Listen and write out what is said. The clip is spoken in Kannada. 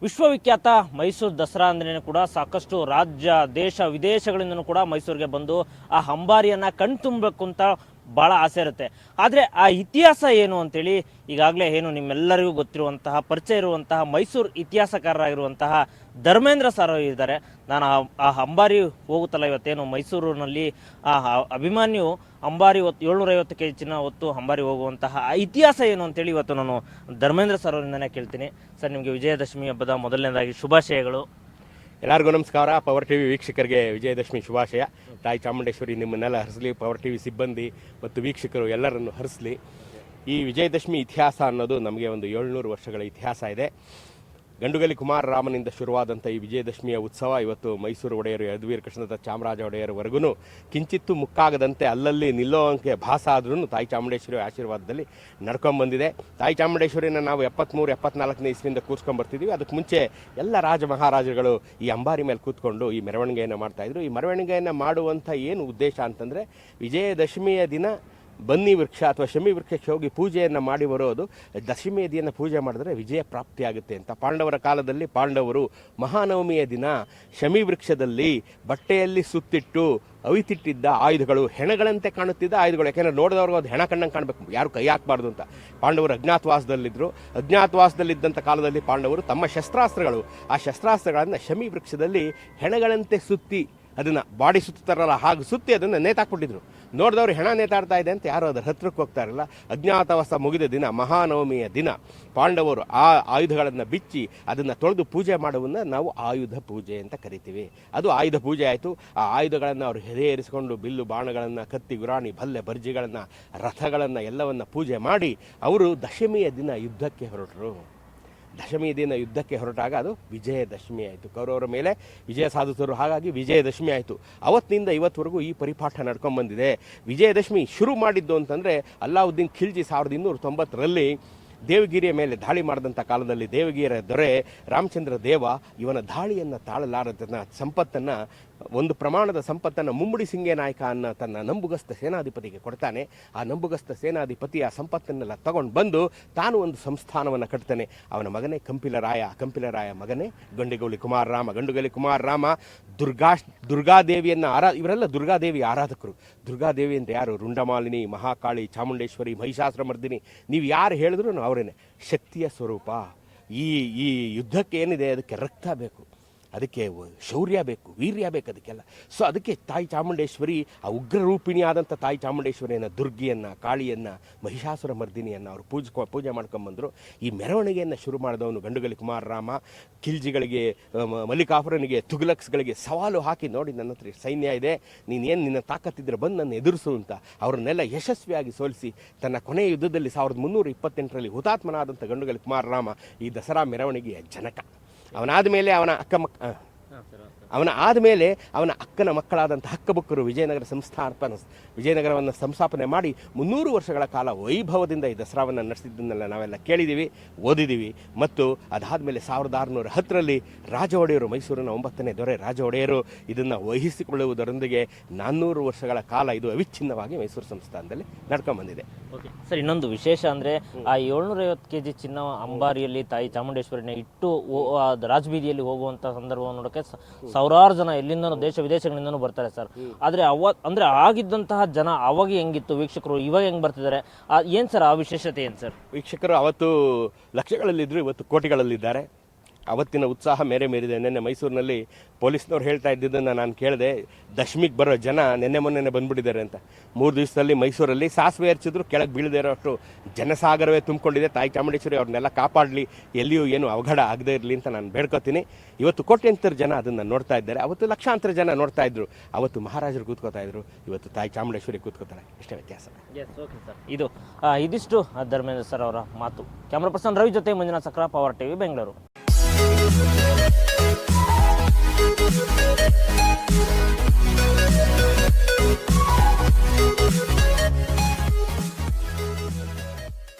ವಿಶ್ವವಿಖ್ಯಾತ ಮೈಸೂರು ದಸರಾ ಅಂದ್ರೇ ಕೂಡ ಸಾಕಷ್ಟು ರಾಜ್ಯ ದೇಶ ವಿದೇಶಗಳಿಂದನೂ ಕೂಡ ಮೈಸೂರಿಗೆ ಬಂದು ಆ ಅಂಬಾರಿಯನ್ನು ಕಣ್ತುಂಬಬೇಕು ಅಂತ ಭಾಳ ಆಸೆ ಇರುತ್ತೆ. ಆದರೆ ಆ ಇತಿಹಾಸ ಏನು ಅಂತೇಳಿ ಈಗಾಗಲೇ ಏನು ನಿಮ್ಮೆಲ್ಲರಿಗೂ ಗೊತ್ತಿರುವಂತಹ ಪರಿಚಯ ಇರುವಂತಹ ಮೈಸೂರು ಇತಿಹಾಸಕಾರರಾಗಿರುವಂತಹ ಧರ್ಮೇಂದ್ರ ಸರ್ ಇದ್ದಾರೆ. ನಾನು ಆ ಅಂಬಾರಿ ಹೋಗುತ್ತಲ್ಲ ಇವತ್ತೇನು ಮೈಸೂರಿನಲ್ಲಿ ಆ ಅಭಿಮಾನ್ಯು ಅಂಬಾರಿ 750 kg ಚಿನ್ನ ಹೊತ್ತು ಅಂಬಾರಿ ಹೋಗುವಂತಹ ಆ ಇತಿಹಾಸ ಏನು ಅಂತೇಳಿ ಇವತ್ತು ನಾನು ಧರ್ಮೇಂದ್ರ ಸರ್ ಅವರಿಂದನೇ ಕೇಳ್ತೀನಿ. ಸರ್, ನಿಮಗೆ ವಿಜಯದಶಮಿ ಹಬ್ಬದ ಮೊದಲನೇದಾಗಿ ಶುಭಾಶಯಗಳು. ಎಲ್ಲರಿಗೂ ನಮಸ್ಕಾರ. ಪವರ್ ಟಿವಿ ವೀಕ್ಷಕರಿಗೆ ವಿಜಯದಶಮಿ ಶುಭಾಶಯ. ತಾಯಿ ಚಾಮುಂಡೇಶ್ವರಿ ನಿಮ್ಮನ್ನೆಲ್ಲ ಹರಿಸಲಿ. ಪವರ್ ಟಿವಿ ಸಿಬ್ಬಂದಿ ಮತ್ತು ವೀಕ್ಷಕರು ಎಲ್ಲರನ್ನು ಹರಿಸಲಿ. ಈ ವಿಜಯದಶಮಿ ಇತಿಹಾಸ ಅನ್ನೋದು ನಮಗೆ ಒಂದು 700 ವರ್ಷಗಳ ಇತಿಹಾಸ ಇದೆ. ಗಂಡುಗಲಿ ಕುಮಾರರಾಮನಿಂದ ಶುರುವಾದಂಥ ಈ ವಿಜಯದಶಮಿಯ ಉತ್ಸವ ಇವತ್ತು ಮೈಸೂರು ಒಡೆಯರು ಯದುವೀರ್ ಕೃಷ್ಣದತ್ತ ಚಾಮರಾಜ ಒಡೆಯರ್ವರೆಗೂ ಕಿಂಚಿತ್ತು ಮುಕ್ಕಾಗದಂತೆ ಅಲ್ಲಲ್ಲಿ ನಿಲ್ಲೋಂಗೆ ಭಾಸ ಆದ್ರೂ ತಾಯಿ ಚಾಮುಂಡೇಶ್ವರಿ ಆಶೀರ್ವಾದದಲ್ಲಿ ನಡ್ಕೊಂಡ್ಬಂದಿದೆ. ತಾಯಿ ಚಾಮುಂಡೇಶ್ವರಿನ ನಾವು 73-74ನೇ ಇಸ್ವಿಯಿಂದ ಕೂರ್ಸ್ಕೊಂಡ್ಬರ್ತಿದ್ದೀವಿ. ಅದಕ್ಕೆ ಮುಂಚೆ ಎಲ್ಲ ರಾಜ ಮಹಾರಾಜರುಗಳು ಈ ಅಂಬಾರಿ ಮೇಲೆ ಕೂತ್ಕೊಂಡು ಈ ಮೆರವಣಿಗೆಯನ್ನು ಮಾಡ್ತಾಯಿದ್ರು. ಈ ಮೆರವಣಿಗೆಯನ್ನು ಮಾಡುವಂಥ ಏನು ಉದ್ದೇಶ ಅಂತಂದರೆ, ವಿಜಯದಶಮಿಯ ದಿನ ಬನ್ನಿ ವೃಕ್ಷ ಅಥವಾ ಶಮಿ ವೃಕ್ಷಕ್ಕೆ ಹೋಗಿ ಪೂಜೆಯನ್ನು ಮಾಡಿ ಬರೋದು. ದಶಮಿಯ ದಿನ ಪೂಜೆ ಮಾಡಿದ್ರೆ ವಿಜಯ ಪ್ರಾಪ್ತಿಯಾಗುತ್ತೆ ಅಂತ. ಪಾಂಡವರ ಕಾಲದಲ್ಲಿ ಪಾಂಡವರು ಮಹಾನವಮಿಯ ದಿನ ಶಮಿ ವೃಕ್ಷದಲ್ಲಿ ಬಟ್ಟೆಯಲ್ಲಿ ಸುತ್ತಿಟ್ಟು ಅವಿತಿಟ್ಟಿದ್ದ ಆಯುಧಗಳು ಹೆಣಗಳಂತೆ ಕಾಣುತ್ತಿದ್ದ ಆಯುಧಗಳು. ಯಾಕೆಂದರೆ ನೋಡಿದವ್ರಿಗೆ ಅದು ಹೆಣ ಕಣ್ಣಂಗೆ ಕಾಣಬೇಕು, ಯಾರು ಕೈ ಹಾಕಬಾರ್ದು ಅಂತ. ಪಾಂಡವರು ಅಜ್ಞಾತವಾಸದಲ್ಲಿದ್ದರು. ಅಜ್ಞಾತವಾಸದಲ್ಲಿದ್ದಂಥ ಕಾಲದಲ್ಲಿ ಪಾಂಡವರು ತಮ್ಮ ಶಸ್ತ್ರಾಸ್ತ್ರಗಳು, ಆ ಶಸ್ತ್ರಾಸ್ತ್ರಗಳನ್ನು ಶಮಿ ವೃಕ್ಷದಲ್ಲಿ ಹೆಣಗಳಂತೆ ಸುತ್ತಿ ಅದನ್ನು ಬಾಡಿ ಸುತ್ತಾರಲ್ಲ ಹಾಗೆ ಸುತ್ತಿ ಅದನ್ನು ನೇತಾಕ್ಬಿಟ್ಟಿದ್ರು. ನೋಡಿದವರು ಹೆಣ ನೇತಾಡ್ತಾ ಇದೆ ಅಂತ ಯಾರು ಅದರ ಹತ್ರಕ್ಕೆ ಹೋಗ್ತಾ ಇರಲಿಲ್ಲ. ಅಜ್ಞಾತವಾಸ ಮುಗಿದ ದಿನ ಮಹಾನವಮಿಯ ದಿನ ಪಾಂಡವರು ಆ ಆಯುಧಗಳನ್ನು ಬಿಚ್ಚಿ ಅದನ್ನು ತೊಳೆದು ಪೂಜೆ ಮಾಡುವುದನ್ನು ನಾವು ಆಯುಧ ಪೂಜೆ ಅಂತ ಕರಿತೀವಿ. ಅದು ಆಯುಧ ಪೂಜೆ ಆಯಿತು. ಆ ಆಯುಧಗಳನ್ನು ಅವರು ಹೆದೆಯೇರಿಸಿಕೊಂಡು ಬಿಲ್ಲು ಬಾಣಗಳನ್ನು, ಕತ್ತಿ ಗುರಾಣಿ, ಭಲ್ಲೆ ಬರ್ಜಿಗಳನ್ನು, ರಥಗಳನ್ನು ಎಲ್ಲವನ್ನು ಪೂಜೆ ಮಾಡಿ ಅವರು ದಶಮಿಯ ದಿನ ಯುದ್ಧಕ್ಕೆ ಹೊರಟರು. ದಶಮಿ ದಿನ ಯುದ್ಧಕ್ಕೆ ಹೊರಟಾಗ ಅದು ವಿಜಯದಶಮಿ ಆಯಿತು. ಕೌರವರ ಮೇಲೆ ವಿಜಯ ಸಾಧಿಸಿದರು. ಹಾಗಾಗಿ ವಿಜಯದಶಮಿ ಆಯಿತು. ಅವತ್ತಿನಿಂದ ಇವತ್ತುವರೆಗೂ ಈ ಪರಿಪಾಠ ನಡ್ಕೊಂಡ್ಬಂದಿದೆ. ವಿಜಯದಶಮಿ ಶುರು ಮಾಡಿದ್ದು ಅಂತಂದರೆ ಅಲ್ಲಾವುದ್ದೀನ್ ಖಿಲ್ಜಿ 1290ರಲ್ಲಿ ದೇವಗಿರಿಯ ಮೇಲೆ ದಾಳಿ ಮಾಡಿದಂಥ ಕಾಲದಲ್ಲಿ ದೇವಗಿರಿಯ ದೊರೆ ರಾಮಚಂದ್ರ ದೇವ ಇವನ ದಾಳಿಯನ್ನು ತಾಳಲಾರದನ್ನ ಸಂಪತ್ತನ್ನು, ಒಂದು ಪ್ರಮಾಣದ ಸಂಪತ್ತನ್ನು ಮುಮ್ಮಡಿ ಸಿಂಗೆ ನಾಯಕ ಅನ್ನೋ ತನ್ನ ನಂಬುಗಸ್ತ ಸೇನಾಧಿಪತಿಗೆ ಕೊಡ್ತಾನೆ. ಆ ನಂಬುಗಸ್ತ ಸೇನಾಧಿಪತಿ ಆ ಸಂಪತ್ತನ್ನೆಲ್ಲ ತಗೊಂಡು ಬಂದು ತಾನು ಒಂದು ಸಂಸ್ಥಾನವನ್ನು ಕಟ್ತಾನೆ. ಅವನ ಮಗನೇ ಕಂಪಿಲರಾಯ ಮಗನೇ ಗಂಡುಗಲಿ ಕುಮಾರರಾಮ. ದುರ್ಗಾದೇವಿಯನ್ನು ಇವರೆಲ್ಲ ದುರ್ಗಾದೇವಿ ಆರಾಧಕರು. ದುರ್ಗಾದೇವಿ ಅಂತ ಯಾರು? ರುಂಡಮಾಲಿನಿ, ಮಹಾಕಾಳಿ, ಚಾಮುಂಡೇಶ್ವರಿ, ಮಹಿಷಾಸುರಮರ್ದಿನಿ, ನೀವು ಯಾರು ಹೇಳಿದ್ರು ಅವರೇನೆ. ಶಕ್ತಿಯ ಸ್ವರೂಪ. ಈ ಯುದ್ಧಕ್ಕೆ ಏನಿದೆ, ಅದಕ್ಕೆ ರಕ್ತ ಬೇಕು, ಅದಕ್ಕೆ ಶೌರ್ಯ ಬೇಕು, ವೀರ್ಯ ಬೇಕು ಅದಕ್ಕೆಲ್ಲ. ಸೊ ಅದಕ್ಕೆ ತಾಯಿ ಚಾಮುಂಡೇಶ್ವರಿ, ಆ ಉಗ್ರ ರೂಪಿಣಿ ಆದಂಥ ತಾಯಿ ಚಾಮುಂಡೇಶ್ವರಿಯನ್ನು, ದುರ್ಗಿಯನ್ನು, ಕಾಳಿಯನ್ನು, ಮಹಿಷಾಸುರ ಮರ್ದಿನಿಯನ್ನು ಅವರು ಪೂಜೆ ಮಾಡ್ಕೊಂಬಂದರು. ಈ ಮೆರವಣಿಗೆಯನ್ನು ಶುರು ಮಾಡಿದವನು ಗಂಡುಗಲಿ ಕುಮಾರರಾಮ. ಖಿಲ್ಜಿಗಳಿಗೆ, ಮಲ್ಲಿಕಾಫುರನಿಗೆ, ತುಘಲಕ್ಸ್ಗಳಿಗೆ ಸವಾಲು ಹಾಕಿ, ನೋಡಿ ನನ್ನ ಹತ್ರ ಸೈನ್ಯ ಇದೆ, ನೀನೇನು ನಿನ್ನ ತಾಕತ್ತಿದ್ರೆ ಬಂದು ನನ್ನ ಎದುರಿಸು ಅಂತ ಅವ್ರನ್ನೆಲ್ಲ ಯಶಸ್ವಿಯಾಗಿ ಸೋಲಿಸಿ ತನ್ನ ಕೊನೆಯ ಯುದ್ಧದಲ್ಲಿ 1328ರಲ್ಲಿ ಹುತಾತ್ಮನಾದಂಥ ಗಂಡುಗಲಿ ಕುಮಾರರಾಮ ಈ ದಸರಾ ಮೆರವಣಿಗೆಯ ಜನಕ. ಅವನಾದ ಮೇಲೆ ಅವನ ಅಕ್ಕನ ಮಕ್ಕಳಾದಂಥ ಹಕ್ಕಬುಕ್ಕರು ವಿಜಯನಗರವನ್ನು ಸಂಸ್ಥಾಪನೆ ಮಾಡಿ 300 ವರ್ಷಗಳ ಕಾಲ ವೈಭವದಿಂದ ಈ ದಸರಾವನ್ನು ನಡೆಸಿದ್ದನ್ನೆಲ್ಲ ನಾವೆಲ್ಲ ಕೇಳಿದ್ದೀವಿ, ಓದಿದ್ದೀವಿ. ಮತ್ತು ಅದಾದಮೇಲೆ 1610ರಲ್ಲಿ ರಾಜ ಒಡೆಯರು, ಮೈಸೂರಿನ 9ನೇ ದೊರೆ ರಾಜ ಒಡೆಯರು ಇದನ್ನು ವಹಿಸಿಕೊಳ್ಳುವುದರೊಂದಿಗೆ 400 ವರ್ಷಗಳ ಕಾಲ ಇದು ಅವಿಚ್ಛಿನ್ನವಾಗಿ ಮೈಸೂರು ಸಂಸ್ಥಾನದಲ್ಲಿ ನಡ್ಕೊಂಡ್ಬಂದಿದೆ. ಓಕೆ ಸರ್, ಇನ್ನೊಂದು ವಿಶೇಷ ಅಂದರೆ ಆ 750 kg ಚಿನ್ನ ಅಂಬಾರಿಯಲ್ಲಿ ತಾಯಿ ಚಾಮುಂಡೇಶ್ವರಿನ ಇಟ್ಟು ರಾಜಬೀದಿಯಲ್ಲಿ ಹೋಗುವಂಥ ಸಂದರ್ಭವನ್ನು ನೋಡೋಕ್ಕೆ ಸಾವಿರಾರು ಜನ ಎಲ್ಲಿಂದನೂ ದೇಶ ವಿದೇಶಗಳಿಂದನೂ ಬರ್ತಾರೆ ಸರ್. ಆದರೆ ಅಂದರೆ ಆಗಿದ್ದಂತಹ ಜನ ಅವಾಗ ಹೆಂಗಿತ್ತು, ವೀಕ್ಷಕರು ಇವಾಗ ಹೆಂಗೆ ಬರ್ತಿದ್ದಾರೆ, ಏನು ಸರ್ ಆ ವಿಶೇಷತೆ ಏನು ಸರ್? ವೀಕ್ಷಕರು ಅವತ್ತು ಲಕ್ಷಗಳಲ್ಲಿದ್ದರು, ಇವತ್ತು ಕೋಟಿಗಳಲ್ಲಿದ್ದಾರೆ. ಅವತ್ತಿನ ಉತ್ಸಾಹ ಮೇರಿದೆ. ನಿನ್ನೆ ಮೈಸೂರಿನಲ್ಲಿ ಪೊಲೀಸ್ನವ್ರು ಹೇಳ್ತಾ ಇದ್ದಿದ್ದನ್ನು ನಾನು ಕೇಳಿದೆ. ದಶಮಿಗೆ ಬರೋ ಜನ ಮೊನ್ನೆ ಬಂದುಬಿಟ್ಟಿದ್ದಾರೆ ಅಂತ. 3 ದಿವಸದಲ್ಲಿ ಮೈಸೂರಲ್ಲಿ ಸಾಸಿವೆ ಎರಚಿದ್ರು ಕೆಳಗೆ ಬೀಳದೇ ಇರೋ ಅಷ್ಟು ಜನಸಾಗರವೇ ತುಂಬಿಕೊಂಡಿದೆ. ತಾಯಿ ಚಾಮುಂಡೇಶ್ವರಿ ಅವ್ರನ್ನೆಲ್ಲ ಕಾಪಾಡಲಿ, ಎಲ್ಲಿಯೂ ಏನು ಅವಘಡ ಆಗದೇ ಇರಲಿ ಅಂತ ನಾನು ಬೇಡ್ಕೋತೀನಿ. ಇವತ್ತು ಕೋಟ್ಯಂತರ ಜನ ಅದನ್ನು ನೋಡ್ತಾ ಇದ್ದಾರೆ. ಅವತ್ತು ಲಕ್ಷಾಂತರ ಜನ ನೋಡ್ತಾ ಇದ್ರು. ಅವತ್ತು ಮಹಾರಾಜರು ಕೂತ್ಕೋತಾ ಇದ್ರು, ಇವತ್ತು ತಾಯಿ ಚಾಮುಂಡೇಶ್ವರಿ ಕೂತ್ಕೋತಾರೆ. ಇಷ್ಟೇ ವ್ಯತ್ಯಾಸ. ಇದಿಷ್ಟು ಧರ್ಮೇಂದ್ರ ಸರ್ ಅವರ ಮಾತು. ಕ್ಯಾಮ್ರಾ ಪರ್ಸನ್ ರವಿ ಜೊತೆ ಮಂಜುನಾಥ್ ಸಕ್ರ, ಪವರ್ ಟಿವಿ, ಬೆಂಗಳೂರು.